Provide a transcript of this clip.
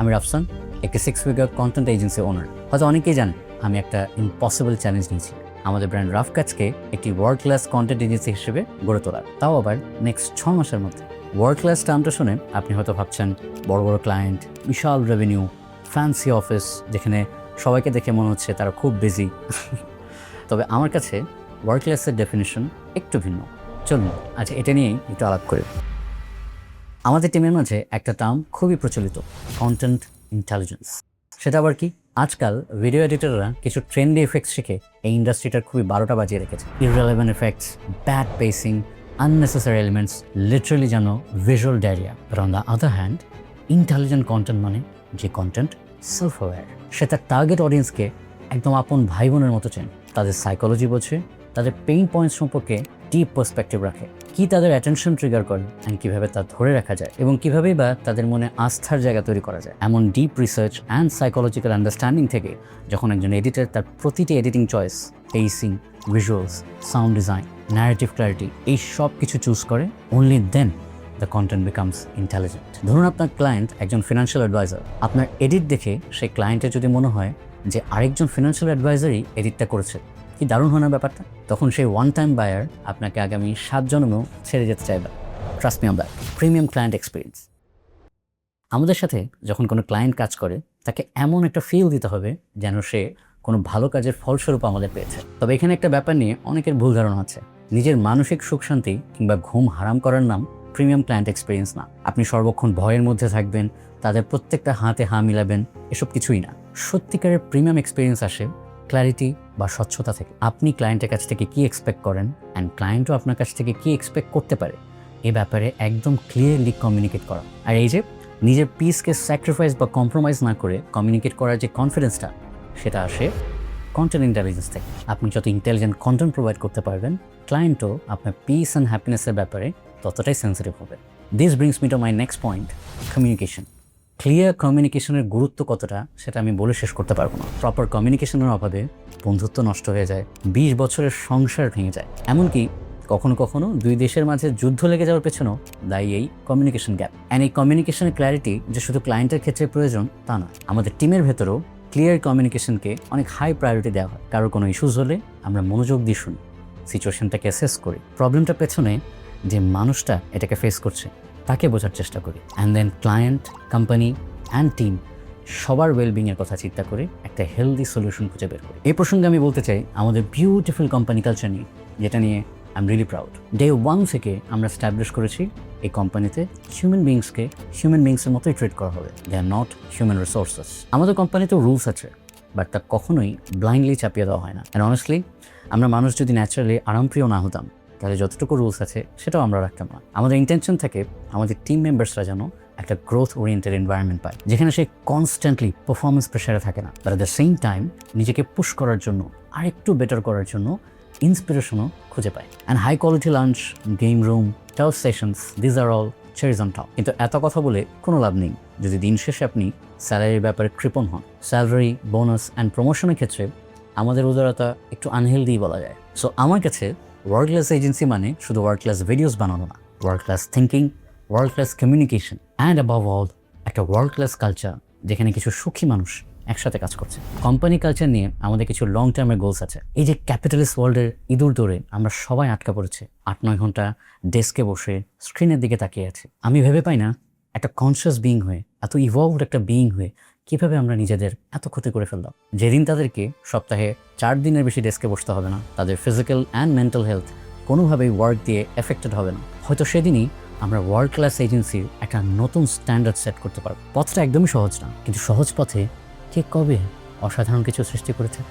আমি রাফসান, একটি 6 figure content agency ওনার। হয়তো অনেকেই জানেন আমি একটা ইম্পসিবল চ্যালেঞ্জ নিয়েছি, আমাদের ব্র্যান্ড রাফ কাটসকে একটি ওয়ার্ল্ড ক্লাস কন্টেন্ট এজেন্সি হিসেবে গড়ে তোলার, তাও আবার নেক্সট 6 মাসের মধ্যে। ওয়ার্ল্ড ক্লাস টার্মটা শুনে আপনি হয়তো ভাবছেন বড় বড় ক্লায়েন্ট, বিশাল রেভিনিউ, ফ্যান্সি অফিস, যেখানে সবাইকে দেখে মনে হচ্ছে তারা খুব বিজি। তবে আমার কাছে ওয়ার্ল্ড ক্লাসের ডেফিনেশন একটু ভিন্ন। চলুন আজ এটা নিয়েই একটু আলাপ করি। আমাদের টিমের মাঝে একটা টার্ম খুবই প্রচলিত, কন্টেন্ট ইন্টেলিজেন্স। সেটা আবার কি? আজকাল ভিডিও এডিটররা কিছু ট্রেন্ডি এফেক্টস শিখে এই ইন্ডাস্ট্রিটার খুবই 12টা বাজিয়ে রেখেছে। Irrelevant effects, bad pacing, unnecessary elements, literally যেন visual diarrhoea. But on the other hand, intelligent content মানে যে কন্টেন্ট সেলফ অ্যাওয়্যার, সে তার টার্গেট অডিয়েন্সকে একদম আপন ভাই বোনের মতো চেন, তাদের সাইকোলজি বোঝে, তাদের পেইন পয়েন্টস সম্পর্কে ডিপ পার্সপেক্টিভ রাখে, কি তাদের অ্যাটেনশন ট্রিগার করে অ্যান্ড কীভাবে তা ধরে রাখা যায় এবং কীভাবেই বা তাদের মনে আস্থার জায়গা তৈরি করা যায়। এমন deep research and psychological understanding থেকে যখন একজন এডিটর তার প্রতিটি editing choice, pacing, visuals, sound design, narrative clarity, এই সব কিছু চুজ করে, only then the content becomes intelligent. ধরুন আপনার ক্লায়েন্ট একজন ফিনান্সিয়াল অ্যাডভাইজার, আপনার এডিট দেখে সেই ক্লায়েন্টের যদি মনে হয় যে আরেকজন ফিনান্সিয়াল অ্যাডভাইজারই এডিটটা করেছে, কি দারুণ হয় না ব্যাপারটা? তখন সেই ওয়ান টাইম বায়ার আপনাকে আগামী 7 জন্মেও ছেড়ে যেতে চাইবে। Trust me on that. Premium client experience. আমাদের সাথে যখন কোনো ক্লায়েন্ট কাজ করে, তাকে এমন একটা ফিল দিতে হবে যেন সে কোনো ভালো কাজের ফলস্বরূপ আমাদের পেয়েছে। তবে এখানে একটা ব্যাপার নিয়ে অনেকের ভুল ধারণা আছে, নিজের মানসিক সুখ শান্তি কিংবা ঘুম হারাম করার নাম প্রিমিয়াম ক্লায়েন্ট এক্সপিরিয়েন্স না। আপনি সর্বক্ষণ ভয়ের মধ্যে থাকবেন, তাদের প্রত্যেকটা হাতে হা মিলাবেন, এসব কিছুই না। সত্যিকারের প্রিমিয়াম এক্সপিরিয়েন্স আসে ক্ল্যারিটি বা স্বচ্ছতা থেকে। আপনি ক্লায়েন্টের কাছ থেকে কি এক্সপেক্ট করেন অ্যান্ড ক্লায়েন্টও আপনার কাছ থেকে কি এক্সপেক্ট করতে পারে, এ ব্যাপারে একদম ক্লিয়ারলি কমিউনিকেট করা। আর এই যে নিজের পিসকে স্যাক্রিফাইস বা কম্প্রোমাইজ না করে কমিউনিকেট করার যে কনফিডেন্সটা, সেটা আসে কন্টেন্ট ইন্টেলিজেন্স থেকে। আপনি যত ইন্টেলিজেন্ট কন্টেন্ট প্রোভাইড করতে পারবেন, ক্লায়েন্টও আপনার পিস অ্যান্ড হ্যাপিনেসের ব্যাপারে ততটাই সেন্সিটিভ হবে। This brings me to my next point, communication. Clear কমিউনিকেশনের গুরুত্ব কতটা সেটা আমি বলে শেষ করতে পারবো না। প্রপার কমিউনিকেশনের অভাবে বন্ধুত্ব নষ্ট হয়ে যায়, 20 বছরের সংসার ভেঙে যায়। এমনকি কখনো কখনো 2 দেশের মাঝে যুদ্ধ লেগে যাওয়ার পেছনেও দায়ী এই কমিউনিকেশন গ্যাপ। অ্যান্ড এই কমিউনিকেশনের ক্ল্যারিটি যে শুধু ক্লায়েন্টের ক্ষেত্রে প্রয়োজন তা না, আমাদের টিমের ভেতরেও ক্লিয়ার কমিউনিকেশনকে অনেক হাই প্রায়োরিটি দেওয়া হয়। কারোর কোনো ইস্যুস হলে আমরা মনোযোগ দিয়ে শুনি, সিচুয়েশনটাকে অ্যাসেস করি, প্রবলেমটা পেছনে যে মানুষটা এটাকে ফেস করছে তাকে বোঝার চেষ্টা করি, and then client, company and team সবার ওয়েলবিংয়ের কথা চিন্তা করে একটা হেলদি সলিউশন খুঁজে বের করি। এই প্রসঙ্গে আমি বলতে চাই আমাদের বিউটিফুল কোম্পানি কালচার নিয়ে, যেটা নিয়ে I am really proud. Day 1 থেকে আমরা স্ট্যাবলিশ করেছি এই কোম্পানিতে হিউম্যান বিংসকে হিউম্যান বিংসের মতোই ট্রিট করা হবে। দে আর নট হিউম্যান রিসোর্সেস। আমাদের কোম্পানিতেও রুলস আছে, বাট তা কখনোই ব্লাইন্ডলি চাপিয়ে দেওয়া হয় না। অ্যান্ড অনেস্টলি আমরা মানুষ যদি ন্যাচারালি আরামপ্রিয় না হতাম, তাহলে যতটুকু রুলস আছে সেটাও আমরা রাখতাম না। আমাদের ইন্টেনশন থাকে আমাদের টিম মেম্বার্সরা যেন একটা গ্রোথ ওরিয়েন্টেড এনভায়রনমেন্ট পায়, যেখানে সে কনস্ট্যান্টলি পারফরমেন্স প্রেশারে থাকে না, but at the same time নিজেকে পুশ করার জন্য, আরেকটু বেটার করার জন্য ইন্সপিরেশনও খুঁজে পায়। And high quality lunch, game room, tough sessions, these are all cherries on top. কিন্তু এত কথা বলে কোনো লাভ নেই যদি দিন শেষে আপনি স্যালারির ব্যাপারে কৃপণ হন। স্যালারি, বোনাস অ্যান্ড প্রমোশনের ক্ষেত্রে আমাদের উদারতা একটু আনহেলদি বলা যায়। সো আমার কাছে ওয়ার্ল্ড ক্লাস এজেন্সি মানে শুধু ওয়ার্ল্ড ক্লাস ভিডিওস বানানো না, world class thinking, world class communication and above all একটা ওয়ার্ল্ড ক্লাস কালচার, যেখানে কিছু সুখী মানুষ একসাথে কাজ করছে। কোম্পানি কালচার নিয়ে আমাদের কিছু লং টার্মের গোলস আছে। এই যে ক্যাপিটালিস্ট ওয়ার্ল্ডের ইঁদুর দৌড়ে আমরা সবাই আটকা পড়েছে, 8-9 ঘন্টা ডেস্কে বসে স্ক্রিনের দিকে তাকিয়ে আছে। আমি ভেবে পাই না একটা কনসিয়াস বিইং হয়ে, এত ইভলভড একটা বিইং হয়ে কীভাবে আমরা নিজেদের এত ক্ষতি করে ফেললাম। যেদিন তাদেরকে সপ্তাহে 4 দিনের বেশি ডেস্কে বসতে হবে না, তাদের ফিজিক্যাল অ্যান্ড মেন্টাল হেলথ কোনোভাবেই ওয়ার্ক দিয়ে এফেক্টেড হবে না, হয়তো সেদিনই আমরা ওয়ার্ল্ড ক্লাস এজেন্সির একটা নতুন স্ট্যান্ডার্ড সেট করতে পারবো। পথটা একদমই সহজ না, কিন্তু সহজ পথে কে কবে অসাধারণ কিছু সৃষ্টি করেছে।